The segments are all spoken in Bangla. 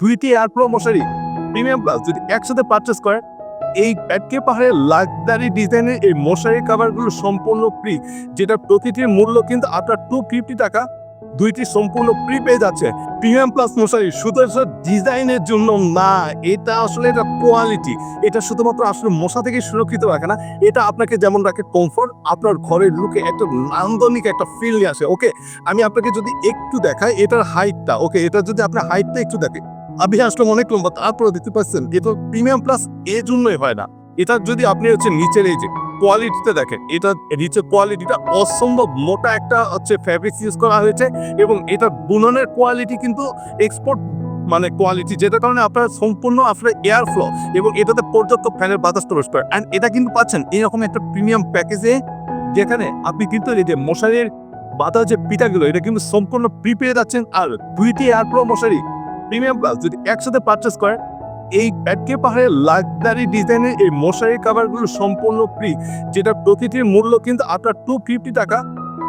2টি এয়ারপ্রো মশারি প্রিমিয়াম প্লাস যদি একসাথে পারচেস করেন, এই প্যাটকে পাহাড়ের লাক্সারি ডিজাইনের এই মশারি কাভারগুলো সম্পূর্ণ ফ্রি, যেটা প্রতিটির মূল্য কিন্তু আপনার 250 টাকা। 2টি সম্পূর্ণ ফ্রি পেয়ে যাচ্ছে। প্রিমিয়াম প্লাস মশারি শুধু ডিজাইনের জন্য না, এটা আসলে এটা কোয়ালিটি। এটা শুধুমাত্র আসলে মশা থেকে সুরক্ষিত রাখে না, এটা আপনাকে যেমন রাখে কমফোর্ট, আপনার ঘরের লুকে একটা নান্দনিক একটা ফিল নিয়ে আসে। ওকে, আমি আপনাকে যদি একটু দেখাই এটার হাইটটা, ওকে, এটা যদি আপনার হাইটটা একটু দেখেন, আমি আসলে অনেক লম্বা, তারপরে দিতে পারছেন এটা প্রিমিয়াম প্লাস এই জন্যই হয় না। এটা যদি আপনি নিচের এই যে কোয়ালিটিতে দেখেন, এটা নিচের কোয়ালিটিটা অসম্ভব মোটা একটা ফ্যাব্রিক্স ইউজ করা হয়েছে, এবং এটা বুননের কোয়ালিটি কিন্তু এক্সপোর্ট কোয়ালিটি, যেটার কারণে আপনার সম্পূর্ণ আপনার এয়ার ফ্লো এবং এটাতে পর্যাপ্ত ফ্যানের বাতাস প্রবেশ করে। অ্যান্ড এটা কিন্তু পাচ্ছেন এরকম একটা প্রিমিয়াম প্যাকেজে, যেখানে আপনি কিন্তু এই যে মশারির বাতাস যে পিঠাগুলো, এটা কিন্তু সম্পূর্ণ ফ্রি পেয়ে যাচ্ছেন। আর 2টি এয়ারপ্রো মশারি প্রিমিয়াম প্লাস যদি একসাথে পারচেস করেন, এই প্যাটকে পাহাড়ের লাক্সারি ডিজাইনের এই মশারি কাভারগুলো সম্পূর্ণ ফ্রি, যেটা প্রতিটির মূল্য কিন্তু আপনার 250 টাকা।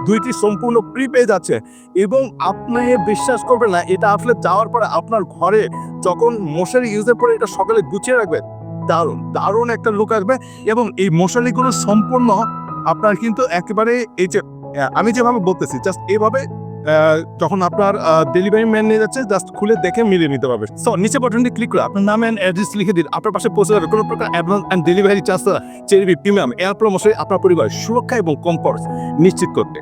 2টি সম্পূর্ণ ফ্রি পেয়ে যাচ্ছে, এবং আপনি বিশ্বাস করবেন না, এটা আসলে যাওয়ার পরে আপনার ঘরে যখন মশারি ইউজের পরে এটা সকালে গুছিয়ে রাখবেন, দারুণ দারুণ একটা লুক আসবে। এবং এই মশারিগুলো সম্পূর্ণ আপনার কিন্তু একেবারে এই যে আমি যেভাবে বলতেছি জাস্ট এইভাবে, যখন আপনার ডেলিভারি ম্যান নিয়ে যাচ্ছে জাস্ট খুলে দেখে মিলিয়ে নিতে পারবে। সো নিচে বাটনটি ক্লিক করে আপনার নাম অ্যান্ড অ্যাড্রেস লিখে দিন, আপনার পাশে পৌঁছে যাবে কোনো প্রকার advance and delivery charge. Cherry premium air pro মশারি আপনার পরিবার সুরক্ষা এবং কমফোর্ট নিশ্চিত করতে।